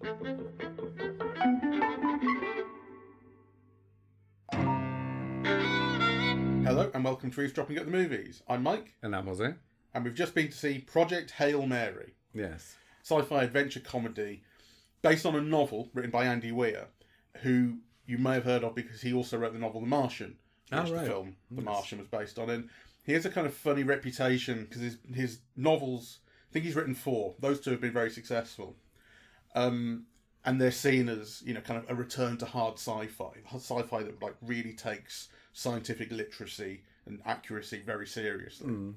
Hello and welcome to Eavesdropping at the Movies. I'm Mike. And I'm Jose. And we've just been to see Project Hail Mary. Yes. Sci-fi adventure comedy based on a novel written by Andy Weir, who you may have heard of because he also wrote the novel The Martian, which the film The Martian was based on. And he has a kind of funny reputation because his novels, I think he's written 4. Those 2 have been very successful. And they're seen as, kind of a return to hard sci-fi that like really takes scientific literacy and accuracy very seriously.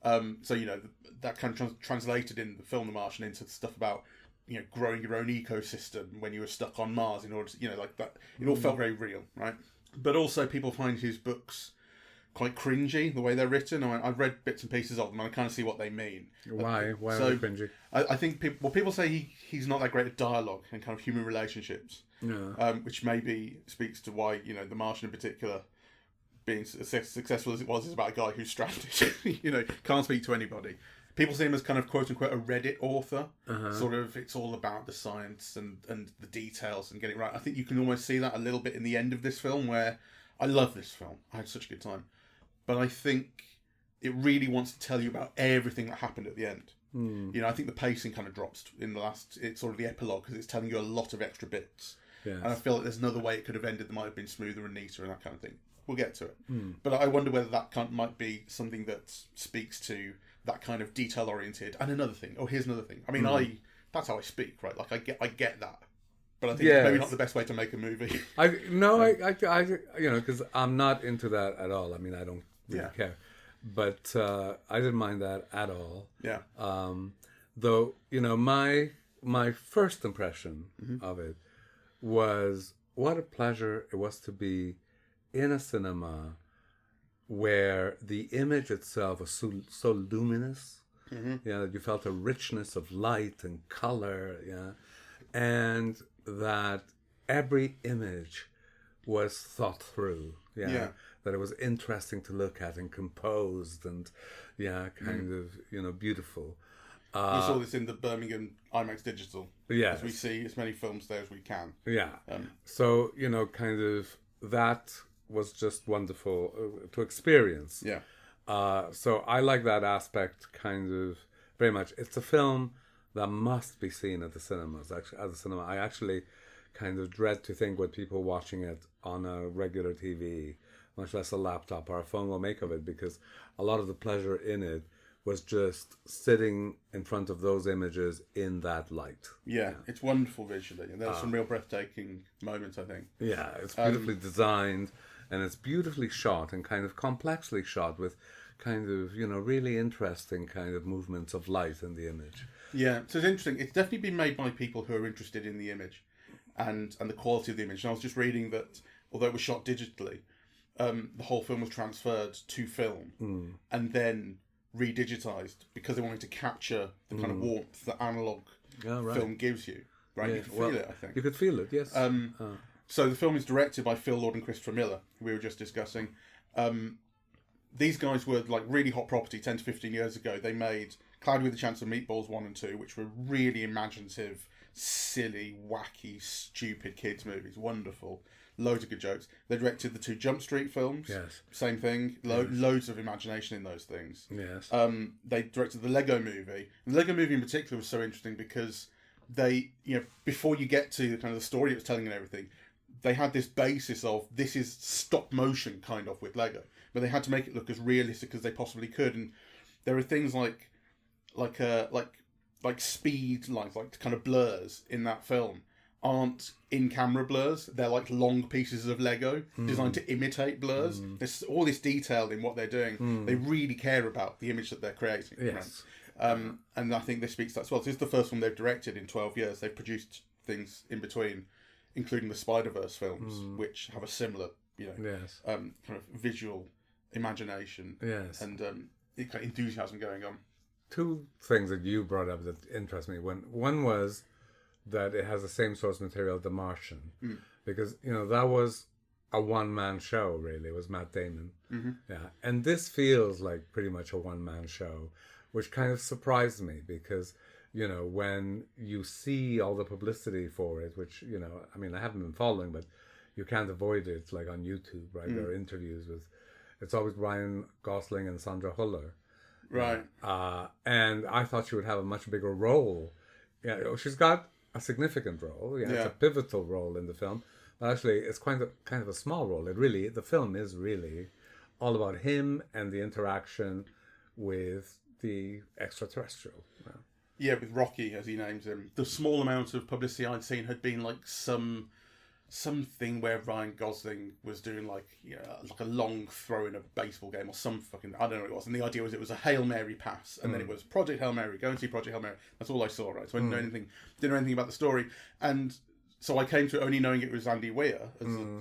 So, that kind of translated in the film The Martian into stuff about, growing your own ecosystem when you were stuck on Mars in order to, like that. It all felt very real, right? But also people find his books quite cringy, the way they're written. I've read bits and pieces of them and I kind of see what they mean. Why are they cringy? I think people say he's not that great at dialogue and kind of human relationships, which maybe speaks to why, The Martian in particular, being as successful as it was, is about a guy who's stranded, can't speak to anybody. People see him as kind of quote-unquote a Reddit author. Sort of, it's all about the science and the details and getting it right. I think you can almost see that a little bit in the end of this film, where I love this film. I had such a good time. But I think it really wants to tell you about everything that happened at the end. I think the pacing kind of drops in the last, it's sort of the epilogue, because it's telling you a lot of extra bits. Yes. And I feel like there's another way it could have ended that might have been smoother and neater and that kind of thing. We'll get to it. But I wonder whether that might be something that speaks to that kind of detail-oriented. And another thing. Oh, here's another thing. I mean, that's how I speak, right? Like, I get that. But I think it's maybe not the best way to make a movie. I because I'm not into that at all. I mean, I don't really care. But I didn't mind that at all. Yeah. Though, my first impression of it was what a pleasure it was to be in a cinema where the image itself was so luminous, that you felt a richness of light and color, and that every image was thought through, that it was interesting to look at and composed and, kind of, beautiful. We saw this in the Birmingham IMAX Digital. Yes. As we see as many films there as we can. Yeah. So, kind of that was just wonderful to experience. Yeah. So I like that aspect kind of very much. It's a film that must be seen at the cinemas. Actually, at the cinema, I actually kind of dread to think what people watching it on a regular TV, much less a laptop or a phone, will make of it, because a lot of the pleasure in it was just sitting in front of those images in that light. Yeah, it's wonderful visually, and there's some real breathtaking moments, I think. Yeah, it's beautifully designed, and it's beautifully shot and kind of complexly shot with kind of, really interesting kind of movements of light in the image. Yeah, so it's interesting. It's definitely been made by people who are interested in the image and the quality of the image. And I was just reading that, although it was shot digitally, the whole film was transferred to film and then redigitized because they wanted to capture the kind of warmth that analog film gives you. Right, Yeah, you can feel it, I think. You could feel it, yes. So the film is directed by Phil Lord and Christopher Miller, who we were just discussing. These guys were like really hot property 10 to 15 years ago. They made Cloudy with a Chance of Meatballs 1 and 2, which were really imaginative, silly, wacky, stupid kids movies. Wonderful. Loads of good jokes. They directed the 2 Jump Street films. Yes. Same thing. Loads of imagination in those things. Yes. They directed the Lego Movie. The Lego Movie in particular was so interesting because they, before you get to the kind of the story it was telling and everything, they had this basis of this is stop motion kind of with Lego, but they had to make it look as realistic as they possibly could. And there are things like speed lines, like kind of blurs in that film aren't in-camera blurs. They're like long pieces of Lego designed to imitate blurs. There's all this detail in what they're doing. They really care about the image that they're creating. Yes. Right? And I think this speaks to that as well. So this is the first one they've directed in 12 years. They've produced things in between, including the Spider-Verse films, which have a similar, kind of visual imagination and kind of enthusiasm going on. 2 things that you brought up that interest me. One was that it has the same source material, The Martian, because that was a one-man show. Really, it was Matt Damon. And this feels like pretty much a one-man show, which kind of surprised me because you know, when you see all the publicity for it, which, you know, I mean, I haven't been following, but you can't avoid it, like on YouTube, right? There are interviews with, it's always Ryan Gosling and Sandra Huller. Right. And I thought she would have a much bigger role. Yeah, she's got a significant role. Yeah, it's a pivotal role in the film. But actually, it's kind of a small role. The film is really all about him and the interaction with the extraterrestrial. Yeah, with Rocky, as he names him. The small amount of publicity I'd seen had been like something where Ryan Gosling was doing like a long throw in a baseball game or some fucking, I don't know what it was. And the idea was it was a Hail Mary pass, and then it was Project Hail Mary. Go and see Project Hail Mary. That's all I saw, right? So I didn't know anything about the story, and so I came to it only knowing it was Andy Weir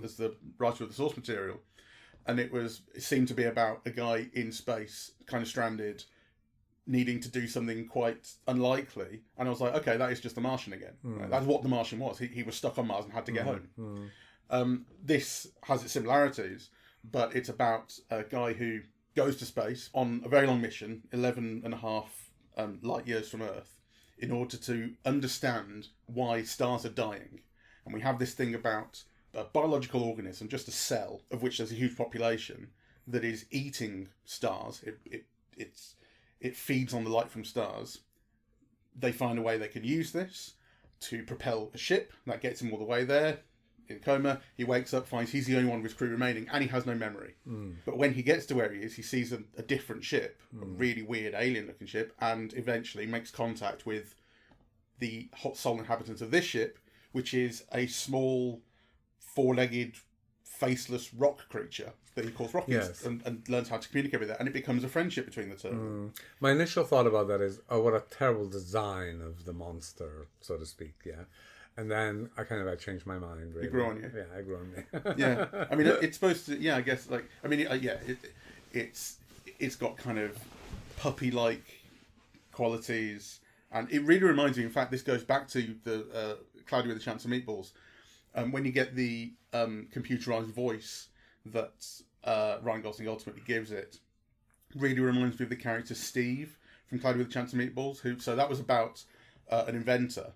as the writer of the source material, and it seemed to be about a guy in space, kind of stranded, needing to do something quite unlikely, and I was like, okay, that is just the Martian again. Right? That's what the Martian was. He was stuck on Mars and had to get home. This has its similarities, but it's about a guy who goes to space on a very long mission, 11.5 light years from Earth, in order to understand why stars are dying. And we have this thing about a biological organism, just a cell, of which there's a huge population, that is eating stars. It feeds on the light from stars. They find a way they can use this to propel a ship. That gets him all the way there. In coma, he wakes up, finds he's the only one of his crew remaining, and he has no memory. But when he gets to where he is, he sees a different ship, a really weird alien-looking ship, and eventually makes contact with the sole inhabitants of this ship, which is a small, four-legged, faceless rock creature that he calls Rocky, and learns how to communicate with it, and it becomes a friendship between the two. My initial thought about that is, oh, what a terrible design of the monster, so to speak, and then I changed my mind, really. It grew on you? Yeah, it grew on me. Yeah, I mean, it's supposed to, I guess, like, I mean, it's got kind of puppy-like qualities, and it really reminds me, in fact, this goes back to the Cloudy with a Chance of Meatballs, when you get the computerized voice that Ryan Gosling ultimately gives it, really reminds me of the character Steve from Cloudy with a Chance of Meatballs. So that was about an inventor,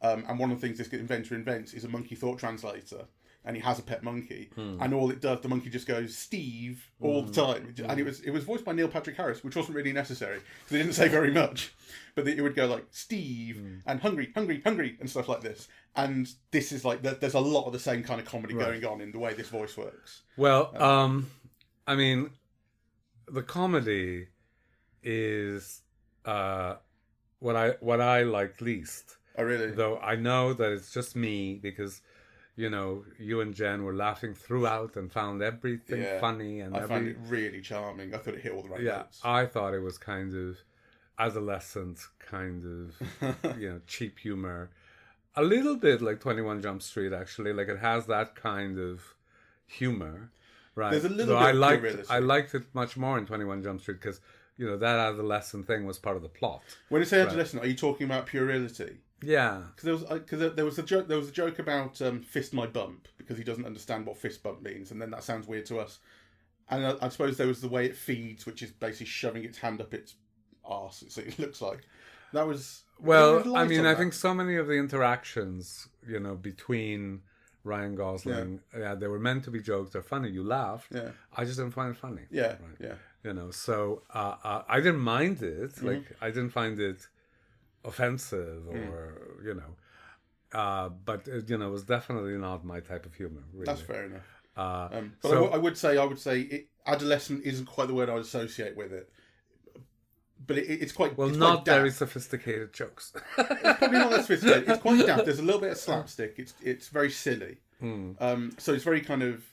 and one of the things this inventor invents is a monkey thought translator, and he has a pet monkey, and all it does, the monkey just goes Steve all the time, and it was voiced by Neil Patrick Harris, which wasn't really necessary because they didn't say very much, but it would go like Steve and hungry, and stuff like this. And this is like there's a lot of the same kind of comedy going on in the way this voice works. Well, I mean, the comedy is what I like least. Oh, really? Though I know that it's just me because, you know, you and Jen were laughing throughout and found everything funny, and I found it really charming. I thought it hit all the right notes. I thought it was kind of adolescent, kind of cheap humor. A little bit like 21 Jump Street, actually. Like, it has that kind of humor, right? There's a little bit of realism. I liked it much more in 21 Jump Street because, you know, that adolescent thing was part of the plot. When you say adolescent, are you talking about puerility? Yeah. Because there was a joke about fist my bump, because he doesn't understand what fist bump means, and then that sounds weird to us. And I suppose there was the way it feeds, which is basically shoving its hand up its arse, it looks like. That was... Well, I mean, I think so many of the interactions, you know, between Ryan Gosling, they were meant to be jokes. They're funny. You laughed. Yeah. I just didn't find it funny. Yeah, right? Yeah. You know, so I didn't mind it. Like, I didn't find it offensive or, you know, but, you know, it was definitely not my type of humor, really. That's fair enough. But I would say adolescent isn't quite the word I would associate with it. But it's quite... Well, it's not quite daft. very sophisticated jokes. It's probably not that sophisticated. It's quite daft. There's a little bit of slapstick. It's very silly. So it's very kind of...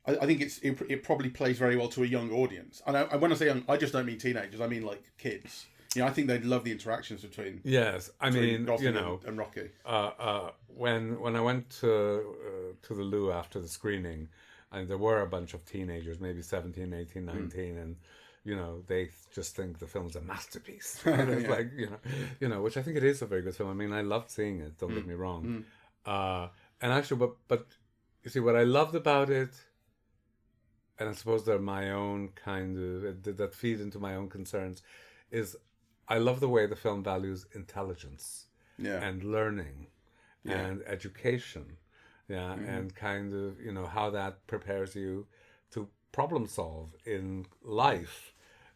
I think it probably plays very well to a young audience. And when I say young, I just don't mean teenagers. I mean, like, kids. You know, I think they'd love the interactions between... Yes, I mean, Gosling, you know... and Rocky. When I went to the loo after the screening, and there were a bunch of teenagers, maybe 17, 18, 19, and... You know, they just think the film's a masterpiece. And it's like, you know, which I think it is a very good film. I mean, I loved seeing it. Don't get me wrong. And actually, but you see, what I loved about it, and I suppose they're my own kind of that feed into my own concerns, is I love the way the film values intelligence Yeah. and learning and education. Yeah, and kind of, you know, how that prepares you to problem solve in life,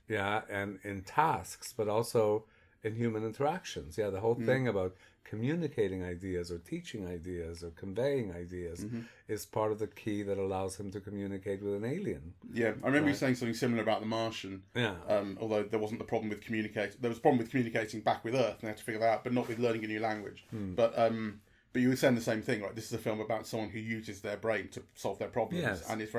and in tasks, but also in human interactions. Yeah, the whole thing about communicating ideas or teaching ideas or conveying ideas is part of the key that allows him to communicate with an alien. Yeah, I remember you saying something similar about The Martian. Yeah. Although there wasn't the problem with communicating. There was a problem with communicating back with Earth, and they had to figure that out, but not with learning a new language. But you were saying the same thing, right? This is a film about someone who uses their brain to solve their problems, and it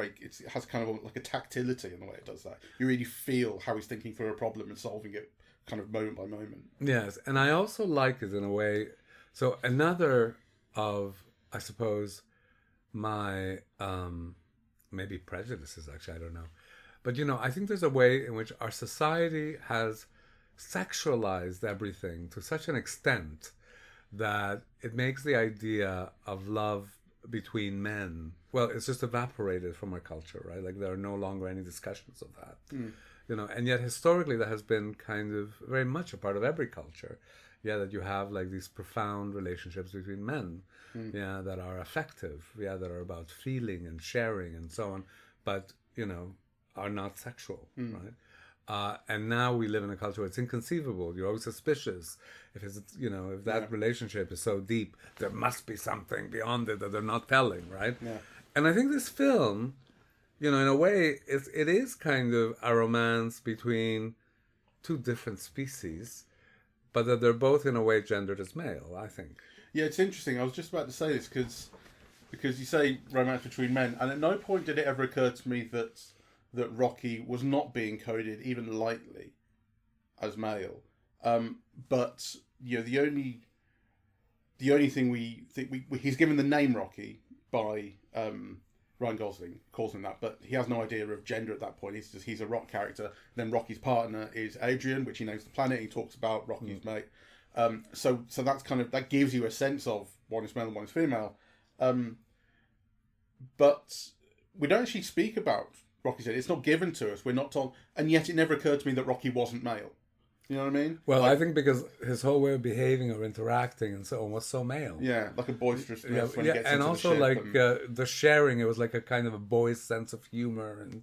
has kind of like a tactility in the way it does that. You really feel how he's thinking through a problem and solving it, kind of moment by moment. Yes, and I also like it in a way. So another of, I suppose, my maybe prejudices, actually, I don't know, but you know, I think there's a way in which our society has sexualized everything to such an extent that it makes the idea of love between men, well, it's just evaporated from our culture, right? Like there are no longer any discussions of that. You know, and yet historically that has been kind of very much a part of every culture. Yeah, that you have like these profound relationships between men, that are affective, that are about feeling and sharing and so on, but, you know, are not sexual, right? And now we live in a culture where it's inconceivable. You're always suspicious. If it's, you know, if that relationship is so deep, there must be something beyond it that they're not telling, right? Yeah. And I think this film, you know, in a way, it is kind of a romance between two different species, but that they're both in a way gendered as male, I think. Yeah, it's interesting. I was just about to say this because you say romance between men, and at no point did it ever occur to me that Rocky was not being coded even lightly as male. But you know, the only thing we think he's given the name Rocky by Ryan Gosling, calls him that, but he has no idea of gender at that point. He's a rock character. Then Rocky's partner is Adrian, which he names the planet. He talks about Rocky's mate. So that's kind of, that gives you a sense of one is male and one is female. But we don't actually speak about Rocky's gender. It's not given to us. We're not told, and yet it never occurred to me that Rocky wasn't male. You know what I mean? Well, like, I think because his whole way of behaving or interacting and so on was so male. Yeah, like a boisterousness when he gets and into also the ship. Like the sharing, it was like a kind of a boy's sense of humor and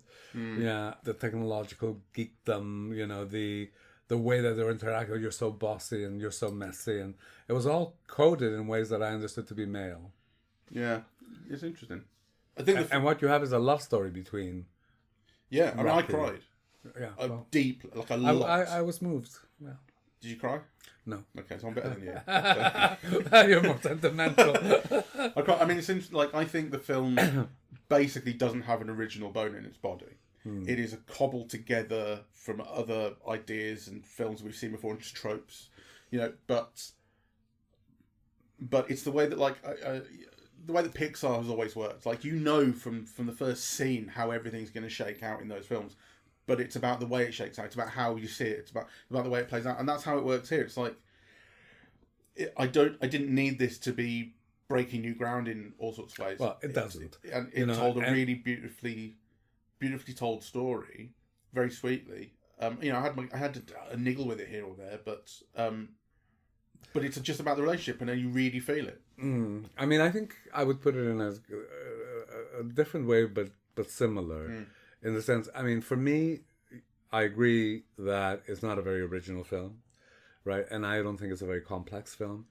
the technological geekdom. You know, the way that they're interacting. You're so bossy and you're so messy, and it was all coded in ways that I understood to be male. Yeah, it's interesting. I think and what you have is a love story between. Yeah, I mean, I cried. Yeah, deep, like a lot. I was moved. Yeah. Did you cry? No. Okay, so I'm better than you. You're more sentimental. I mean, it's like, I think the film basically doesn't have an original bone in its body. It is a cobbled together from other ideas and films we've seen before and just tropes, you know. But it's the way that the way that Pixar has always worked. Like, you know from the first scene how everything's going to shake out in those films. But it's about the way it shakes out. It's about how you see it. It's about the way it plays out, and that's how it works here. It's like I didn't need this to be breaking new ground in all sorts of ways. Well, it doesn't, and it told a really beautifully told story, very sweetly. You know, I had a niggle with it here or there, but it's just about the relationship, and then you really feel it. I mean, I think I would put it in a different way, but similar. In the sense, I mean, for me, I agree that it's not a very original film, right? And I don't think it's a very complex film.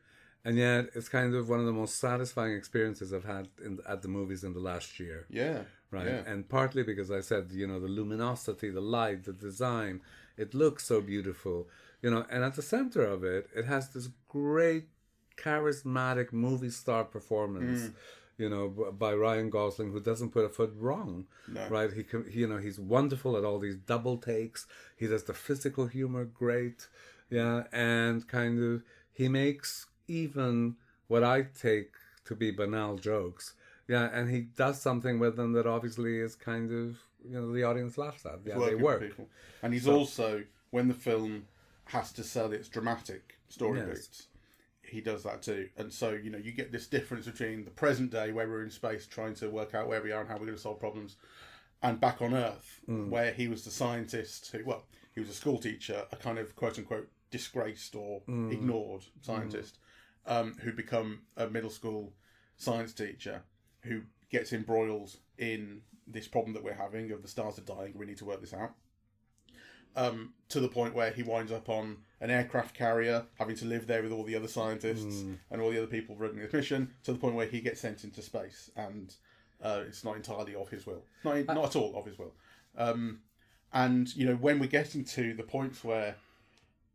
And yet, it's kind of one of the most satisfying experiences I've had at the movies in the last year. Yeah. Right? Yeah. And partly because I said, you know, the luminosity, the light, the design, it looks so beautiful. You know, and at the center of it, it has this great, charismatic movie star performance. You know, by Ryan Gosling, who doesn't put a foot wrong, right? He you know, he's wonderful at all these double takes. He does the physical humor great, and kind of he makes even what I take to be banal jokes, and he does something with them that obviously is kind of, you know, the audience laughs at. Yeah, they work. People. And he's also, when the film has to sell its dramatic story beats, he does that too. And so, you know, you get this difference between the present day, where we're in space trying to work out where we are and how we're going to solve problems, and back on Earth, where he was the scientist who, well, he was a school teacher, a kind of quote-unquote disgraced or ignored scientist who become a middle school science teacher who gets embroiled in this problem that we're having of the stars are dying, we need to work this out. To the point where he winds up on an aircraft carrier, having to live there with all the other scientists and all the other people running this mission, to the point where he gets sent into space, and it's not entirely of his will. Not at all of his will. And, you know, when we're getting to the points where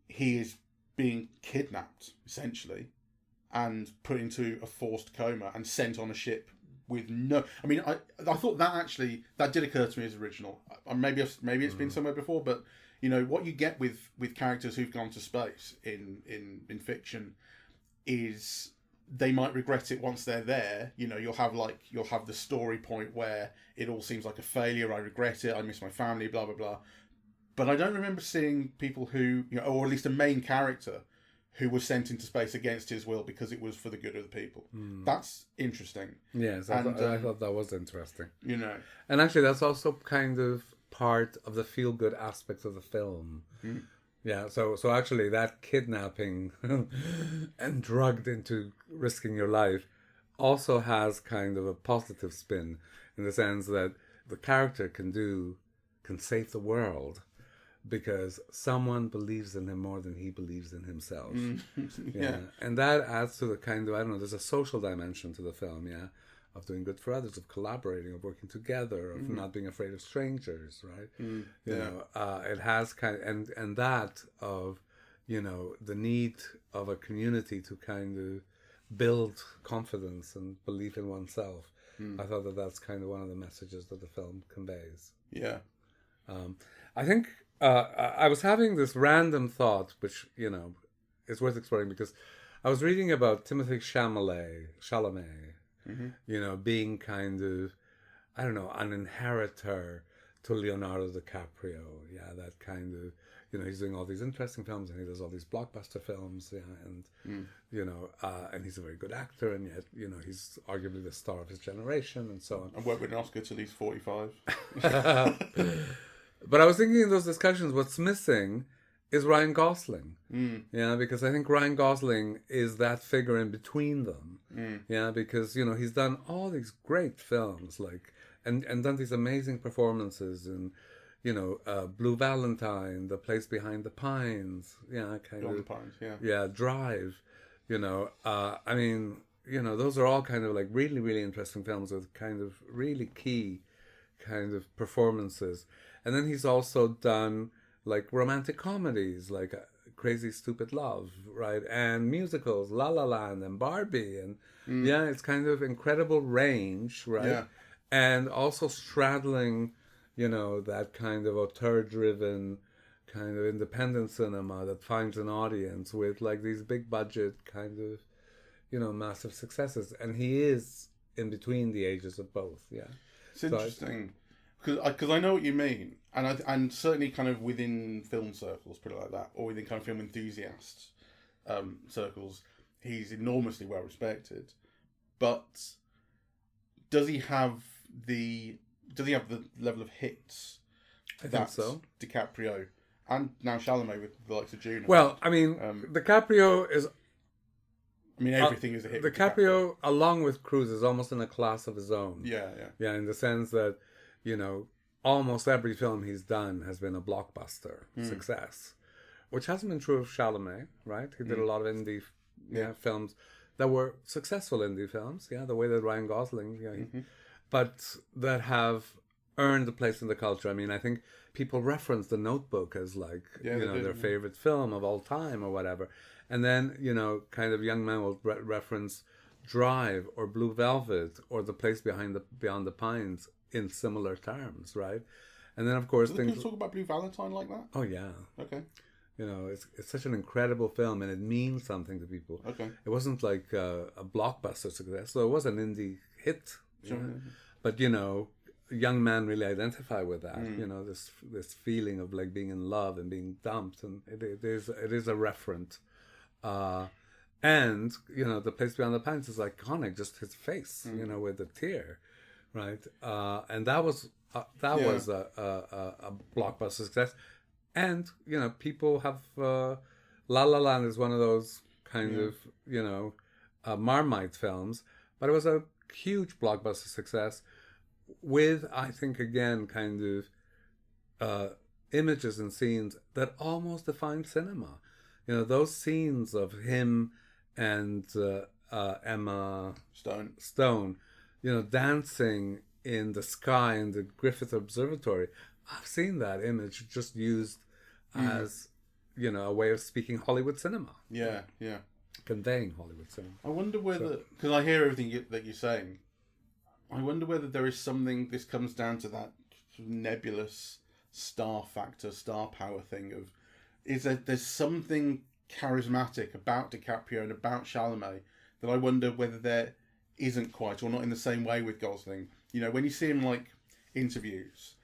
he is being kidnapped, essentially, and put into a forced coma and sent on a ship with no... I mean, I thought that did occur to me as original. Maybe it's been somewhere before, but, you know, what you get with characters who've gone to space in fiction is they might regret it once they're there. You know, you'll have the story point where it all seems like a failure. I regret it. I miss my family, blah, blah, blah. But I don't remember seeing people who, you know, or at least a main character who was sent into space against his will because it was for the good of the people. That's interesting. Yes, I thought that was interesting. You know. And actually, that's also kind of part of the feel-good aspect of the film. Yeah, so actually that kidnapping and drugged into risking your life also has kind of a positive spin in the sense that the character can save the world because someone believes in him more than he believes in himself. Yeah. And that adds to the kind of, I don't know, there's a social dimension to the film, of doing good for others, of collaborating, of working together, of not being afraid of strangers, right? You know, it has kind of, and that of, you know, the need of a community to kind of build confidence and belief in oneself. I thought that's kind of one of the messages that the film conveys. Yeah. I think I was having this random thought, which, you know, is worth exploring because I was reading about Timothée Chalamet, you know, being kind of, I don't know, an inheritor to Leonardo DiCaprio. Yeah, that kind of, you know, he's doing all these interesting films and he does all these blockbuster films. Yeah, and, you know, and he's a very good actor and yet, you know, he's arguably the star of his generation and so on. And won't win an Oscar till he's 45. But I was thinking in those discussions, what's missing is Ryan Gosling. Yeah, because I think Ryan Gosling is that figure in between them. Yeah, because, you know, he's done all these great films, like, and done these amazing performances in, you know, Blue Valentine, The Place Behind the Pines. Yeah, Beyond the Pines, yeah. Yeah, Drive. You know, I mean, you know, those are all kind of like really, really interesting films with kind of really key kind of performances. And then he's also done like romantic comedies, like Crazy Stupid Love, right? And musicals, La La Land and Barbie. And yeah, it's kind of incredible range, right? Yeah. And also straddling, you know, that kind of auteur-driven kind of independent cinema that finds an audience with like these big budget kind of, you know, massive successes. And he is in between the ages of both, yeah. It's interesting. Because I know what you mean, and certainly kind of within film circles, put it like that, or within kind of film enthusiasts circles, he's enormously well respected. But does he have the level of hits I think so. DiCaprio and now Chalamet with the likes of Juno? Well, I mean, DiCaprio is. I mean, everything is a hit. DiCaprio, along with Cruise, is almost in a class of his own. Yeah. Yeah, in the sense that, you know, almost every film he's done has been a blockbuster success, which hasn't been true of Chalamet, right? He did a lot of indie films that were successful indie films, the way that Ryan Gosling, but that have earned a place in the culture. I mean, I think people reference The Notebook as like, their favorite film of all time or whatever. And then, you know, kind of young men will reference Drive or Blue Velvet or The Place Beyond the Pines in similar terms, right? And then, of course, do people talk about Blue Valentine like that? Oh, yeah. Okay. You know, it's such an incredible film, and it means something to people. Okay. It wasn't like a blockbuster success, so it was an indie hit. Sure. But, you know, young men really identify with that. You know, this feeling of like being in love and being dumped, and it is a referent. And, you know, The Place Beyond the Pines is iconic, just his face, you know, with the tear, right? And that was a blockbuster success. And, you know, people have La La Land is one of those kind of, Marmite films, but it was a huge blockbuster success with, I think, again, kind of images and scenes that almost defined cinema. Those scenes of him and Emma Stone, dancing in the sky in the Griffith Observatory. I've seen that image just used as, a way of speaking Hollywood cinema. Yeah. Conveying Hollywood cinema. I wonder whether, because I hear everything that you're saying, I wonder whether there is something, this comes down to that nebulous star factor, star power thing of, there's something charismatic about DiCaprio and about Chalamet that I wonder whether there isn't quite, or not in the same way with Gosling. When you see him like interviews,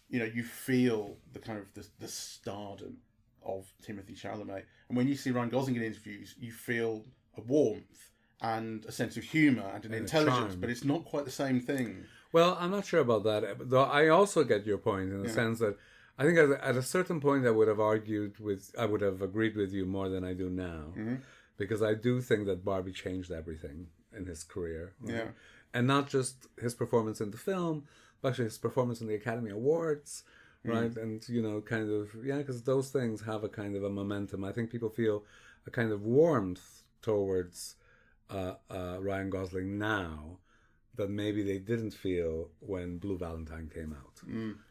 you feel the kind of the stardom of Timothée Chalamet, and when you see Ryan Gosling in interviews, you feel a warmth and a sense of humour and an intelligence, but it's not quite the same thing. Well, I'm not sure about that, though I also get your point in the sense that I think at a certain point I would have agreed with you more than I do now, because I do think that Barbie changed everything in his career. Right? Yeah. And not just his performance in the film, but actually his performance in the Academy Awards, right? And, because those things have a kind of a momentum. I think people feel a kind of warmth towards Ryan Gosling now that maybe they didn't feel when Blue Valentine came out.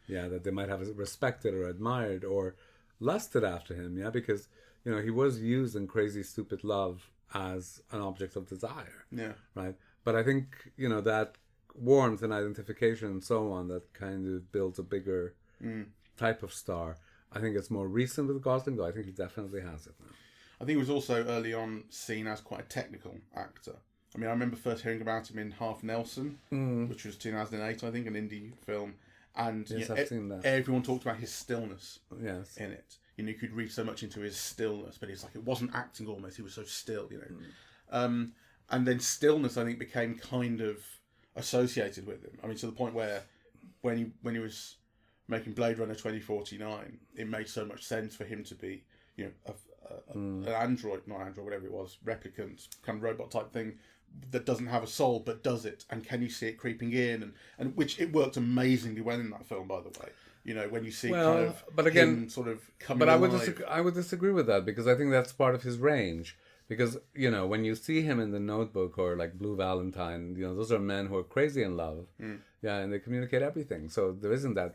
Yeah, that they might have respected or admired or lusted after him, because, he was used in Crazy Stupid Love as an object of desire. Yeah. Right? But I think, that warmth and identification and so on that kind of builds a bigger type of star. I think it's more recent with Gosling, though I think he definitely has it now. I think he was also early on seen as quite a technical actor. I mean, I remember first hearing about him in Half Nelson, which was 2008, I think, an indie film. And yes, I've seen that. Everyone talked about his stillness in it. You could read so much into his stillness, but it's like it wasn't acting almost. He was so still, And then stillness, I think, became kind of associated with him. I mean, to the point where when he was making Blade Runner 2049, it made so much sense for him to be, an android, not android, whatever it was, replicant, kind of robot type thing that doesn't have a soul but does it. And can you see it creeping in? And which it worked amazingly well in that film, by the way. When you see him sort of coming alive. I would disagree with that, because I think that's part of his range. Because, when you see him in The Notebook or like Blue Valentine, those are men who are crazy in love. Yeah, and they communicate everything. So there isn't that,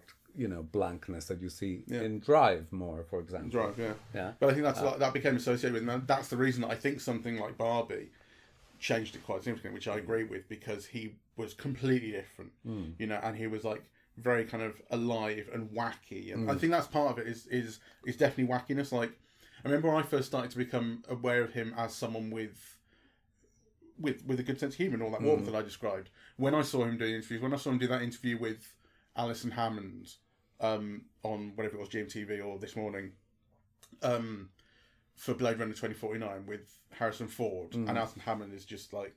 blankness that you see in Drive more, for example. Drive, yeah. But I think that became associated with him. And that's the reason that I think something like Barbie changed it quite significantly, which I agree with, because he was completely different, and he was like very kind of alive and wacky. And I think that's part of it is definitely wackiness. Like, I remember when I first started to become aware of him as someone with a good sense of humour and all that warmth that I described. When I saw him doing interviews, when I saw him do that interview with Alison Hammond on whatever it was, GMTV or This Morning, for Blade Runner 2049 with Harrison Ford, and Alison Hammond is just like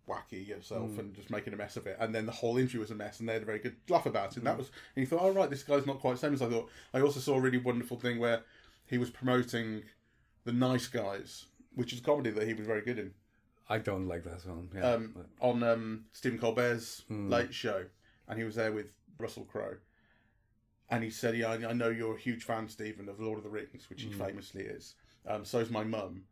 wacky herself and just making a mess of it, and then the whole interview was a mess, and they had a very good laugh about it. And that was, and you thought, oh right, this guy's not quite the same as I thought. I also saw a really wonderful thing where he was promoting The Nice Guys, which is a comedy that he was very good in. I don't like that one. On Stephen Colbert's Late Show, and he was there with Russell Crowe, and he said, "Yeah, I know you're a huge fan, Stephen, of Lord of the Rings, which he famously is. So's my mum."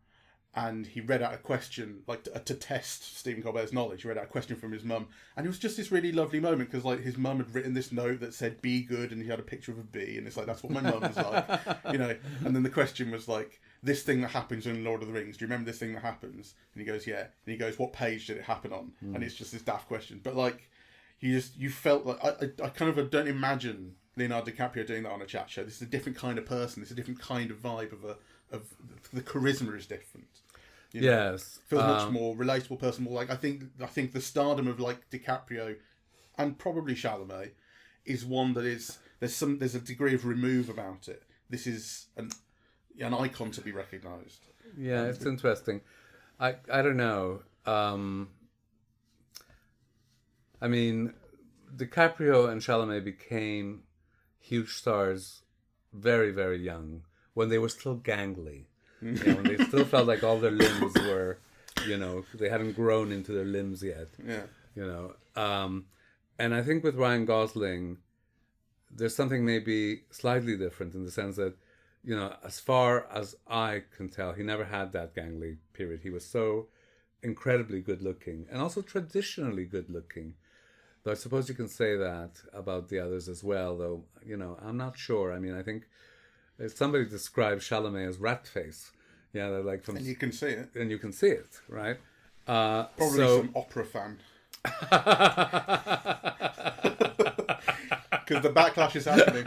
And he read out a question, like to test Stephen Colbert's knowledge. He read out a question from his mum, and it was just this really lovely moment because like his mum had written this note that said "be good," and he had a picture of a bee, and it's like that's what my mum's like, And then the question was like, "This thing that happens in Lord of the Rings. Do you remember this thing that happens?" And he goes, "Yeah." And he goes, "What page did it happen on?" And it's just this daft question, but like, you felt like I kind of don't imagine Leonardo DiCaprio doing that on a chat show. This is a different kind of person. It's a different kind of vibe of the charisma is different. Yes, feels much more relatable, personal. Like I think the stardom of like DiCaprio and probably Chalamet is one that is there's a degree of remove about it. This is an icon to be recognised. Yeah, it's interesting. I don't know. I mean, DiCaprio and Chalamet became huge stars very, very young when they were still gangly. when they still felt like all their limbs were, they hadn't grown into their limbs yet. Yeah. And I think with Ryan Gosling, there's something maybe slightly different in the sense that, as far as I can tell, he never had that gangly period. He was so incredibly good looking and also traditionally good looking. Though I suppose you can say that about the others as well, though, I'm not sure. I mean, I think somebody described Chalamet as rat face. Yeah, they're like and you can see it. And you can see it, right? Probably some opera fan. Because the backlash is happening.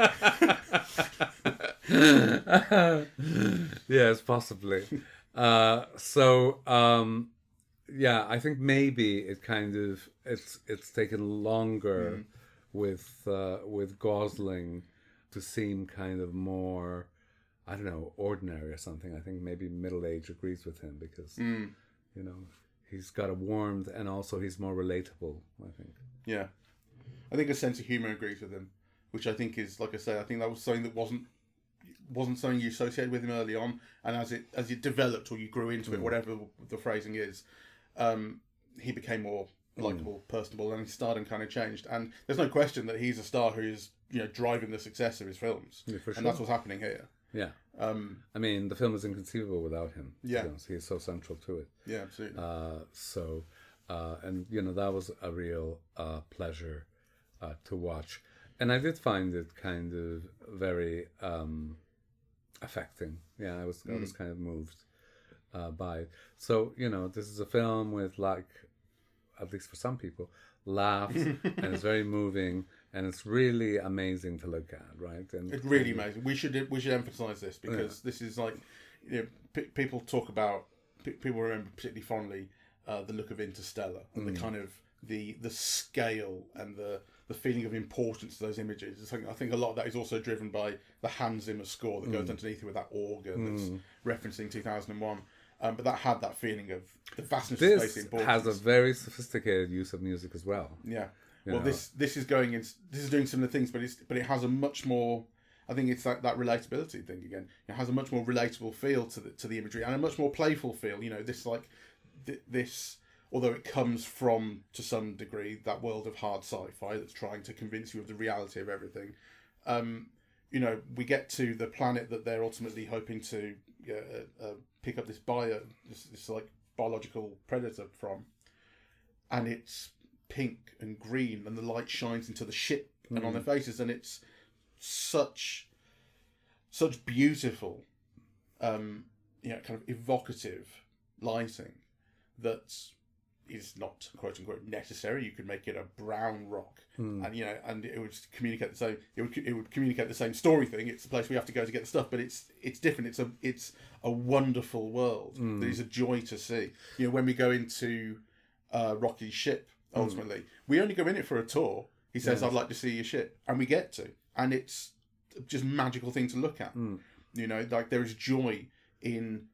Yes, possibly. Yeah, I think maybe it kind of it's taken longer with Gosling to seem kind of more, I don't know, ordinary or something. I think maybe middle age agrees with him because he's got a warmth and also he's more relatable, I think. Yeah, I think a sense of humour agrees with him, which I think is, like I say, I think that was something that wasn't something you associated with him early on, and as it developed or you grew into it, whatever the phrasing is. He became more likeable, personable, and his stardom kind of changed. And there's no question that he's a star who's driving the success of his films, and that's what's happening here. Yeah, I mean, the film is inconceivable without him. Yeah, he's so central to it. Yeah, absolutely. And that was a real pleasure to watch, and I did find it kind of very affecting. Yeah, I was kind of moved by it. So, this is a film with, like, at least for some people, laughs, and it's very moving, and it's really amazing to look at, right? And it's really amazing. We should emphasise this because this is like, people talk about, people remember particularly fondly the look of Interstellar and the kind of the scale and the feeling of importance to those images. I think a lot of that is also driven by the Hans Zimmer score that goes underneath it with that organ that's referencing 2001. But that had that feeling of the vastness of space. This has a very sophisticated use of music as well. Yeah. This is doing similar things, but it has a much more. I think it's that relatability thing again. It has a much more relatable feel to the imagery and a much more playful feel. This, although it comes from, to some degree, that world of hard sci-fi that's trying to convince you of the reality of everything. We get to the planet that they're ultimately hoping to pick up this like biological predator from, and it's pink and green, and the light shines into the ship and on their faces, and it's such beautiful, kind of evocative lighting that is not quote unquote necessary. You could make it a brown rock, and and it would communicate the same. It would communicate the same story thing. It's the place we have to go to get the stuff, but it's different. It's a wonderful world that is a joy to see. When we go into Rocky's ship, ultimately, we only go in it for a tour. He says, "I'd like to see your ship," and we get to, and it's just a magical thing to look at. Like there is joy in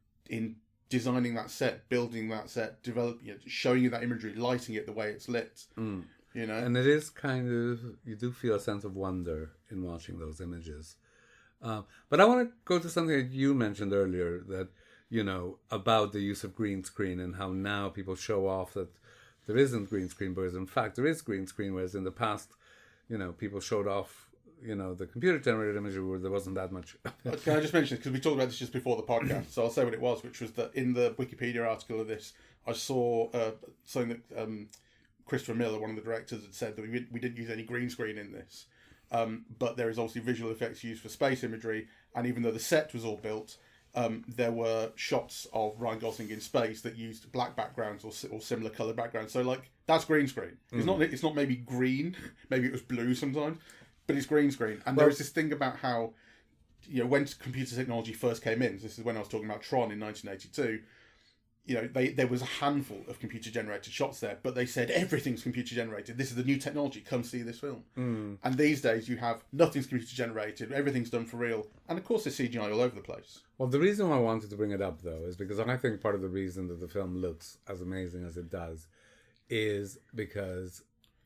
designing that set, building that set, developing it, showing you that imagery, lighting it the way it's lit. And it is kind of, you do feel a sense of wonder in watching those images. But I want to go to something that you mentioned earlier, that about the use of green screen and how now people show off that there isn't green screen, whereas in fact there is green screen, whereas in the past, people showed off the computer-generated imagery where there wasn't that much. Can I just mention, because we talked about this just before the podcast, so I'll say what it was, which was that in the Wikipedia article of this, I saw something that Christopher Miller, one of the directors, had said that we didn't use any green screen in this. But there is obviously visual effects used for space imagery, and even though the set was all built, there were shots of Ryan Gosling in space that used black backgrounds or similar colour backgrounds. So, like, that's green screen. It's not maybe green, maybe it was blue sometimes, but it's green screen. And there is this thing about how, when computer technology first came in, so this is when I was talking about Tron in 1982, there was a handful of computer-generated shots there, but they said, everything's computer-generated. This is the new technology. Come see this film. And these days, you have nothing's computer-generated. Everything's done for real. And, of course, there's CGI all over the place. Well, the reason why I wanted to bring it up, though, is because I think part of the reason that the film looks as amazing as it does is because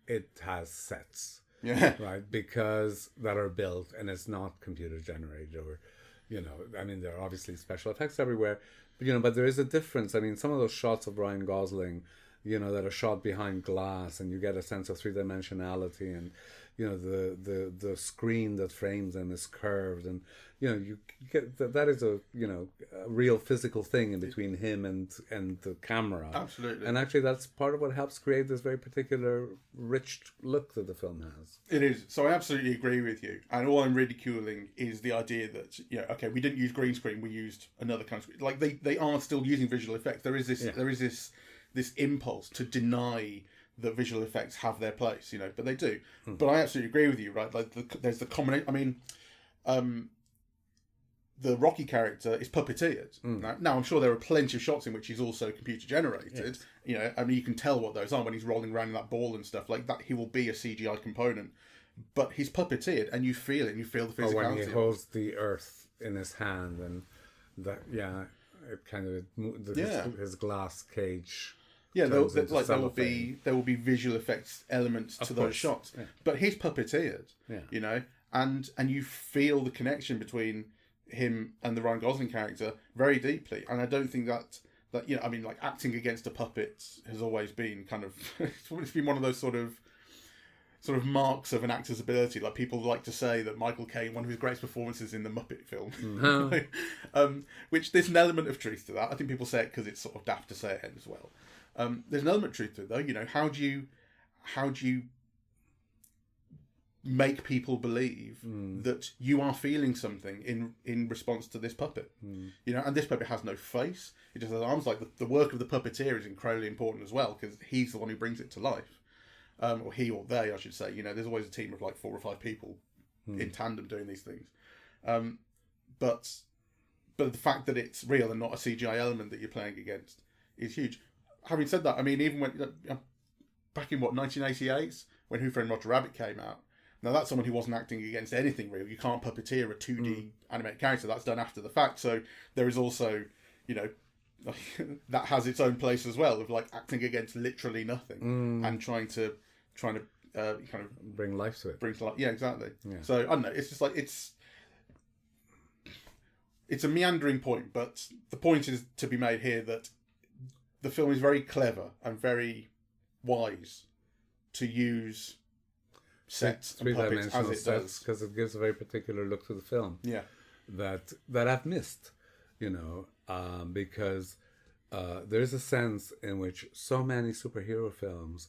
it has sets. Yeah. Right? Because that are built and it's not computer-generated or... I mean, there are obviously special effects everywhere, but there is a difference. I mean, some of those shots of Ryan Gosling, that are shot behind glass, and you get a sense of three-dimensionality, and the screen that frames them is curved, and you get that is a real physical thing in between him and the camera. Absolutely. And actually, that's part of what helps create this very particular rich look that the film has. It is. So I absolutely agree with you. And all I'm ridiculing is the idea that okay, we didn't use green screen, we used another kind of screen. Like they are still using visual effects. There is this impulse to deny that visual effects have their place, but they do. But I absolutely agree with you, right? Like there's the combination. I mean, the Rocky character is puppeteered. Now, I'm sure there are plenty of shots in which he's also computer generated. Yes. I mean, you can tell what those are when he's rolling around in that ball and stuff like that. He will be a CGI component, but he's puppeteered, and you feel it. You feel the physicality. Or when he holds the earth in his hand, and it kind of his glass cage. Yeah, there will be visual effects elements to those shots, but he's puppeteered. And you feel the connection between him and the Ryan Gosling character very deeply. And I don't think that I mean, like, acting against a puppet has always been kind of it's been one of those sort of marks of an actor's ability. Like, people like to say that Michael Caine, one of his greatest performances in the Muppet film, which there's an element of truth to that. I think people say it because it's sort of daft to say it as well. There's an element of truth to it, though. How do you make people believe that you are feeling something in response to this puppet? And this puppet has no face; it just has arms. Like, the work of the puppeteer is incredibly important as well, because he's the one who brings it to life, or he or they, I should say. There's always a team of like 4 or 5 people in tandem doing these things. But the fact that it's real and not a CGI element that you're playing against is huge. Having said that, I mean, even when back in 1988, when Who Framed Roger Rabbit came out, now that's someone who wasn't acting against anything real. You can't puppeteer a 2D animated character. That's done after the fact. So there is also, that has its own place as well, of like acting against literally nothing and trying to kind of bring life to it. Yeah, exactly. Yeah. So I don't know. It's just like it's a meandering point, but the point is to be made here that the film is very clever and very wise to use sets and puppets as it does, because it gives a very particular look to the film. Yeah, that I've missed, because there is a sense in which so many superhero films,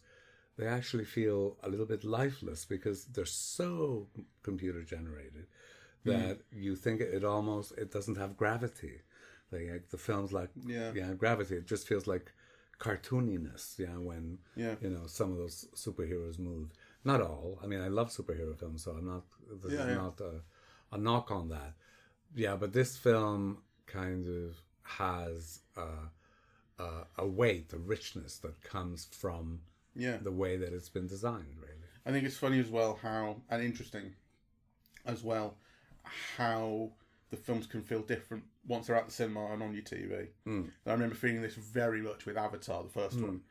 they actually feel a little bit lifeless because they're so computer generated that you think it doesn't have gravity. Like the films like Gravity, it just feels like cartooniness, when some of those superheroes move. Not all. I mean, I love superhero films, so I'm not. This is not a knock on that. Yeah, but this film kind of has a weight, a richness that comes from the way that it's been designed. Really, I think it's funny as well and interesting as well how the films can feel different once they're at the cinema and on your TV. I remember feeling this very much with Avatar, the first one,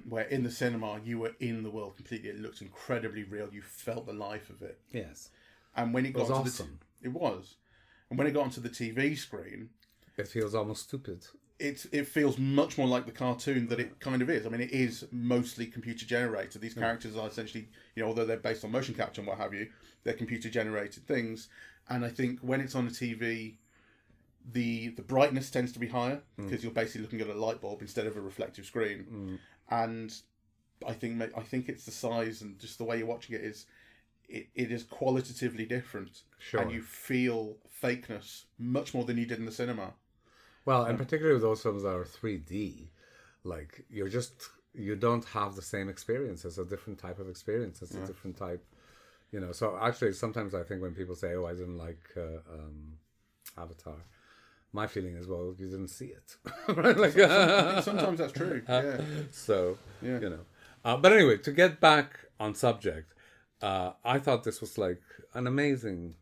where in the cinema you were in the world completely. It looked incredibly real. You felt the life of it. Yes. And when it got onto awesome. It was. And when it got onto the TV screen, it feels almost stupid. It feels much more like the cartoon that it kind of is. I mean, it is mostly computer generated. These characters are essentially, although they're based on motion capture and what have you, they're computer generated things. And I think when it's on the TV, the brightness tends to be higher because you're basically looking at a light bulb instead of a reflective screen. And I think it's the size and just the way you're watching it is qualitatively different. Sure. And you feel fakeness much more than you did in the cinema. Well, and particularly with those films that are 3D, like you don't have the same experience. It's a different type of experience. It's a different type, So actually, sometimes I think when people say, "Oh, I didn't like Avatar," my feeling is, well, you didn't see it, right? Like, I think sometimes that's true. Yeah. So but anyway, to get back on subject, I thought this was like an amazing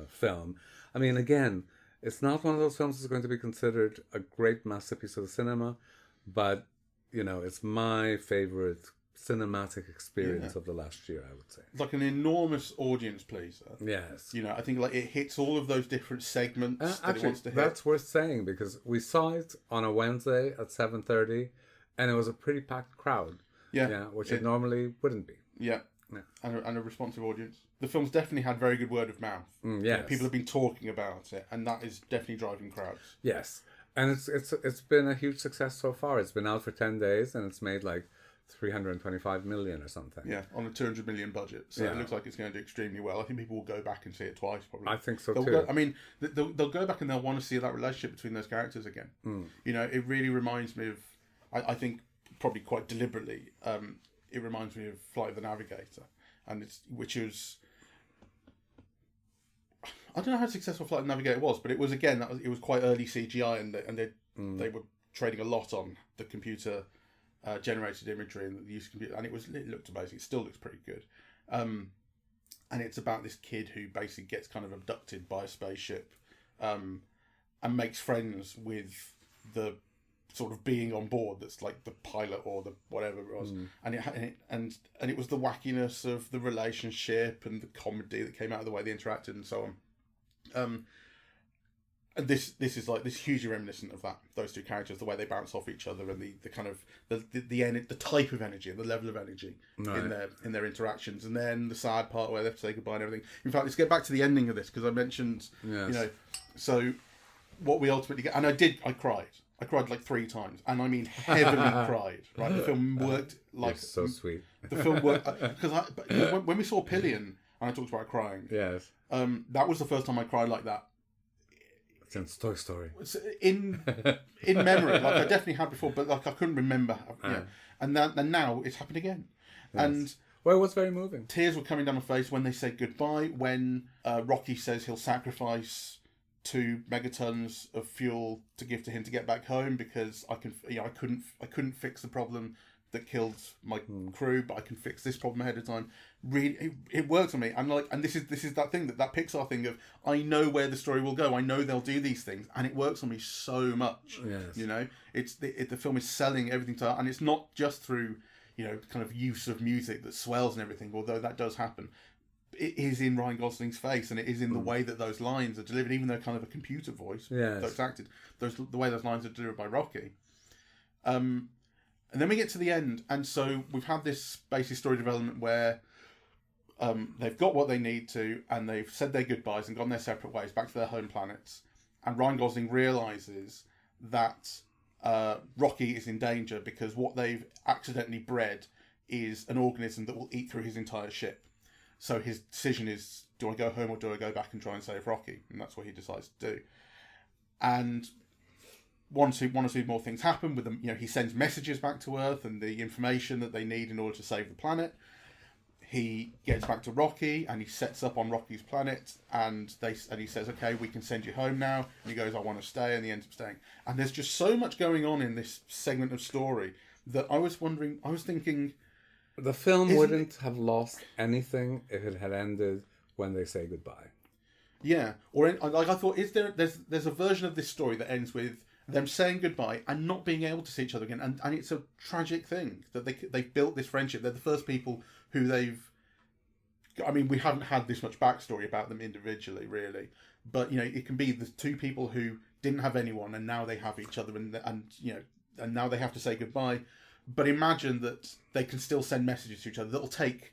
film. I mean, again, it's not one of those films that's going to be considered a great masterpiece of the cinema, but it's my favorite cinematic experience of the last year, I would say. It's like an enormous audience pleaser. Yes. You know, I think like it hits all of those different segments that actually, it wants to hit. That's worth saying because we saw it on a Wednesday at 7:30, and it was a pretty packed crowd. Yeah, which it normally wouldn't be. Yeah. And a responsive audience. The film's definitely had very good word of mouth. Yes. You know, people have been talking about it, and that is definitely driving crowds. Yes. And it's been a huge success so far. It's been out for 10 days, and it's made like 325 million or something. Yeah, on a 200 million budget. So it looks like it's going to do extremely well. I think people will go back and see it twice, probably. I think so too. They'll go back and they'll want to see that relationship between those characters again. You know, it really reminds me of, I think probably quite deliberately, it reminds me of Flight of the Navigator, and which is, I don't know how successful Flight of the Navigator was, but it was it was quite early CGI, and they were trading a lot on the computer generated imagery and the use of computer, and it looked amazing. It still looks pretty good, and it's about this kid who basically gets kind of abducted by a spaceship, and makes friends with the sort of being on board that's like the pilot or the whatever it was, and it was the wackiness of the relationship and the comedy that came out of the way they interacted and so on. And this is like this hugely reminiscent of that, those two characters, the way they bounce off each other and the kind of the type of energy and the level of energy in their interactions, and then the sad part where they have to say goodbye and everything. In fact, let's get back to the ending of this, because I mentioned you know, so what we ultimately get, and I cried like 3 times, and I mean heavily cried. Right, the film worked like it's so sweet. The film worked because when we saw Pillion, and I talked about crying. Yes, that was the first time I cried like that. Since Toy Story. In memory, like I definitely had before, but like I couldn't remember. Yeah, and now it's happened again, and. Well, it was very moving. Tears were coming down my face when they said goodbye. When Rocky says he'll sacrifice 2 megatons of fuel to give to him to get back home, because I couldn't fix the problem that killed my crew, but I can fix this problem ahead of time. Really, it works on me. And this is that thing, that Pixar thing of, I know where the story will go. I know they'll do these things, and it works on me so much. Yes. You know, the film is selling everything to, and it's not just through, you know, kind of use of music that swells and everything, although that does happen. It is in Ryan Gosling's face, and it is in the way that those lines are delivered, even though kind of a computer voice, though it's acted. The way those lines are delivered by Rocky. And then we get to the end, and so we've had this basic story development where they've got what they need to, and they've said their goodbyes and gone their separate ways back to their home planets. And Ryan Gosling realises that Rocky is in danger, because what they've accidentally bred is an organism that will eat through his entire ship. So his decision is, do I go home or do I go back and try and save Rocky? And that's what he decides to do. And one or two more things happen with them. You know, he sends messages back to Earth and the information that they need in order to save the planet. He gets back to Rocky and he sets up on Rocky's planet, and he says, okay, we can send you home now. And he goes, I want to stay, and he ends up staying. And there's just so much going on in this segment of story that I was thinking, the film wouldn't have lost anything if it had ended when they say goodbye. Yeah, or like I thought, there's a version of this story that ends with them saying goodbye and not being able to see each other again, and it's a tragic thing that they've built this friendship. They're the first people who we haven't had this much backstory about them individually, really, but you know, it can be the 2 people who didn't have anyone and now they have each other, and you know, and now they have to say goodbye. But imagine that they can still send messages to each other that'll take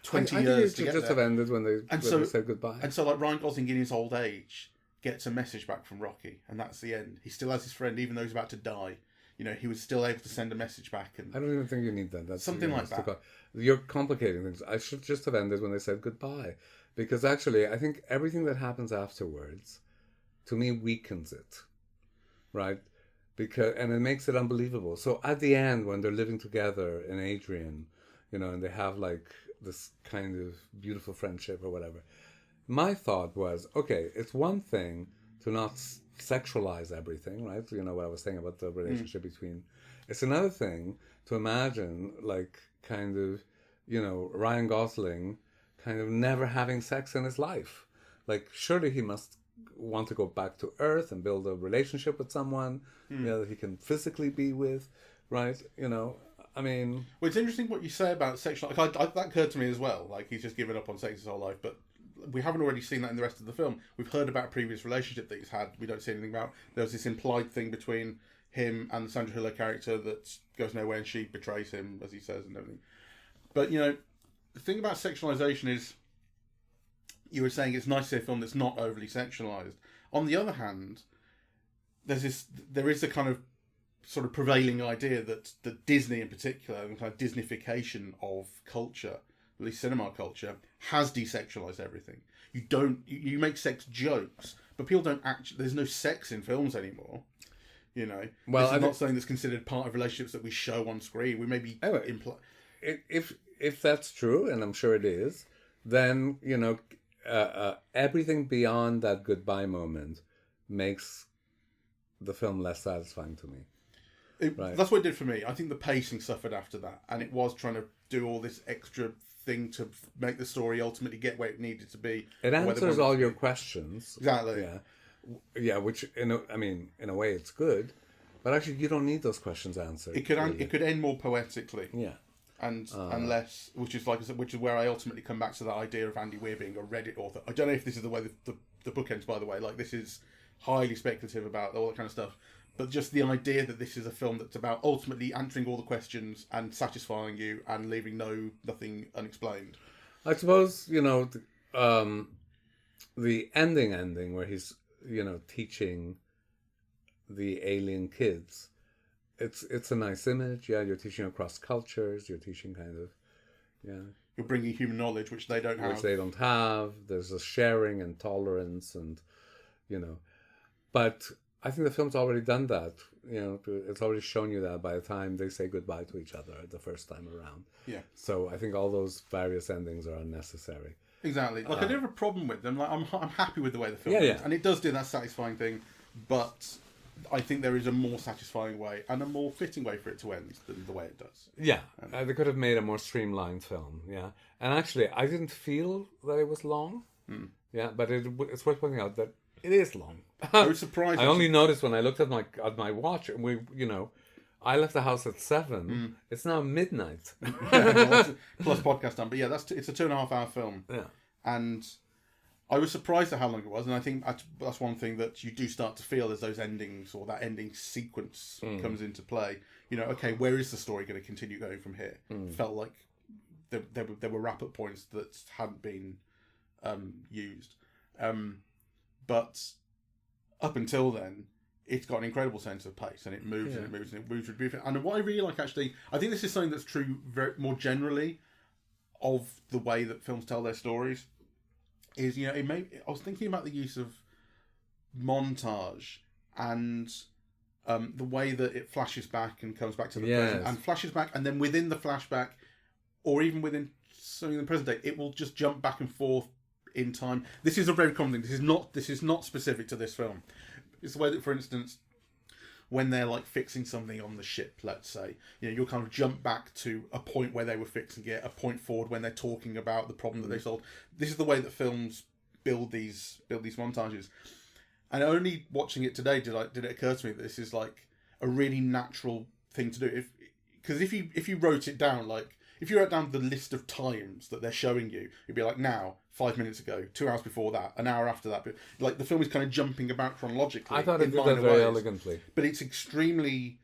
20 years to get there. Just have ended when they said goodbye. And so, like, Ryan Gosling in his old age gets a message back from Rocky, and that's the end. He still has his friend, even though he's about to die. You know, he was still able to send a message back. And I don't even think you need that. That's something like that. You're complicating things. I should just have ended when they said goodbye, because actually, I think everything that happens afterwards, to me, weakens it, right? And it makes it unbelievable. So at the end, when they're living together in Adrian, you know, and they have like this kind of beautiful friendship or whatever, my thought was, okay, it's one thing to not sexualize everything, right? You know what I was saying about the relationship between. It's another thing to imagine, like, kind of, you know, Ryan Gosling kind of never having sex in his life. Like, surely he must want to go back to Earth and build a relationship with someone, you know, that he can physically be with, right? You know, I mean... Well, it's interesting what you say about sexual... Like, that occurred to me as well. Like, he's just given up on sex his whole life, but we haven't already seen that in the rest of the film. We've heard about a previous relationship that he's had. We don't see anything about. There was this implied thing between him and the Sandra Hüller character that goes nowhere, and she betrays him, as he says, and everything. But, you know, the thing about sexualization is, you were saying it's nice to see a film that's not overly sexualized. On the other hand, there is a kind of sort of prevailing idea that Disney in particular, the kind of Disneyfication of culture, at least cinema culture, has desexualized everything. You make sex jokes, but people don't actually... There's no sex in films anymore. You know, well, this is not something that's considered part of relationships that we show on screen. We maybe imply... If that's true, and I'm sure it is, then, you know, everything beyond that goodbye moment makes the film less satisfying to me. Right. That's what it did for me. I think the pacing suffered after that, and it was trying to do all this extra thing to make the story ultimately get where it needed to be. It answers all your questions. Exactly. Yeah, which in a way it's good, but actually you don't need those questions answered. It could end more poetically. Yeah. And less, which is where I ultimately come back to that idea of Andy Weir being a Reddit author. I don't know if this is the way the book ends, by the way. Like, this is highly speculative about all that kind of stuff. But just the idea that this is a film that's about ultimately answering all the questions and satisfying you and leaving nothing unexplained. I suppose, you know, the ending where he's, you know, teaching the alien kids. It's a nice image. Yeah, you're teaching across cultures. You're teaching kind of, You're bringing human knowledge, which they don't have. Which they don't have. There's a sharing and tolerance and, you know. But I think the film's already done that. You know, it's already shown you that by the time they say goodbye to each other the first time around. Yeah. So I think all those various endings are unnecessary. Exactly. Like, I don't have a problem with them. Like, I'm happy with the way the film ends. And it does do that satisfying thing, but I think there is a more satisfying way and a more fitting way for it to end than the way it does. Yeah. They could have made a more streamlined film, yeah. And actually, I didn't feel that it was long. Yeah, but it's worth pointing out that it is long. I was surprised. I only noticed when I looked at my watch, and I left the house at 7. It's now midnight. Plus podcast time. But yeah, it's a 2.5 hour film. Yeah. And I was surprised at how long it was. And I think that's one thing that you do start to feel as those endings or that ending sequence comes into play. You know, okay, where is the story going to continue going from here? Felt like there were wrap-up points that hadn't been used. But up until then, it's got an incredible sense of pace, and it moves and it moves and it moves. And what I really like, actually, I think this is something that's true more generally of the way that films tell their stories. Is, you know, I was thinking about the use of montage and the way that it flashes back and comes back to the present, and flashes back, and then within the flashback, or even within something in the present day, it will just jump back and forth in time. This is a very common thing. This is not specific to this film. It's the way that, for instance, when they're like fixing something on the ship, let's say, you know, you'll kind of jump back to a point where they were fixing it, a point forward when they're talking about the problem that they solved. This is the way that films build these montages. And only watching it today did it occur to me that this is like a really natural thing to do. Because if you wrote it down, like if you wrote down the list of times that they're showing you, it'd be like now, 5 minutes ago, 2 hours before that, an hour after that. But like the film is kind of jumping about chronologically. I thought it did that very elegantly. But it's extremely,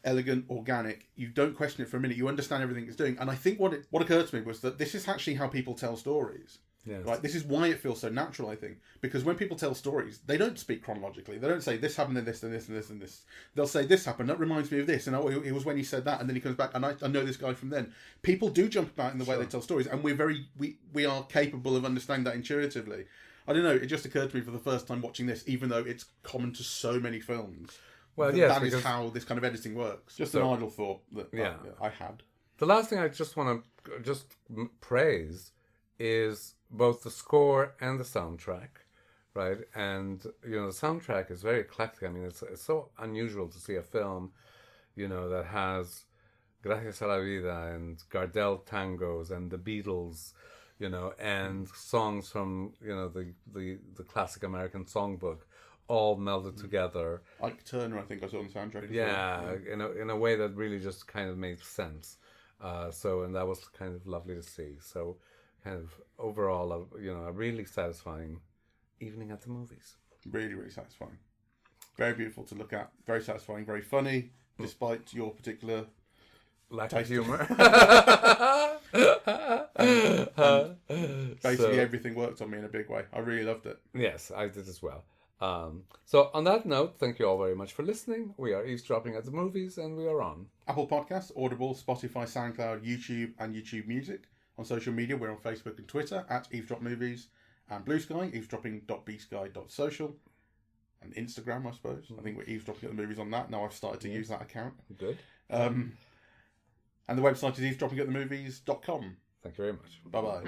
elegant, organic. You don't question it for a minute. You understand everything it's doing. And I think what occurred to me was that this is actually how people tell stories. Yes. Right? This is why it feels so natural, I think. Because when people tell stories, they don't speak chronologically. They don't say, this happened and this and this and this and this. They'll say, this happened, that reminds me of this. And it was when he said that. And then he comes back, and I know this guy from then. People do jump about in the way they tell stories. And we are capable of understanding that intuitively. I don't know, it just occurred to me for the first time watching this, even though it's common to so many films. Well, yes, that is how this kind of editing works. Just an idle thought that I had. The last thing I just want to praise is both the score and the soundtrack, right? And, you know, the soundtrack is very eclectic. I mean, it's so unusual to see a film, you know, that has Gracias a la Vida and Gardel tangos and the Beatles, you know, and songs from, you know, the classic American songbook all melded together. Ike Turner, I think I saw on the soundtrack. Yeah, in a way that really just kind of made sense. And that was kind of lovely to see. So, kind of overall, a really satisfying evening at the movies. Really, really satisfying. Very beautiful to look at. Very satisfying. Very funny, despite your particular lack of humor. Basically, everything worked on me in a big way. I really loved it. Yes, I did as well. So on that note, thank you all very much for listening. We are eavesdropping at the movies, and we are on Apple Podcasts, Audible, Spotify, SoundCloud, YouTube, and YouTube Music. On social media, we're on Facebook and Twitter at Eavesdrop Movies, and Blue Sky, eavesdropping.bsky.social, and Instagram, I suppose. I think we're eavesdropping at the movies on that. Now I've started to use that account. Good. And the website is eavesdroppingatthemovies.com. Thank you very much. Bye-bye.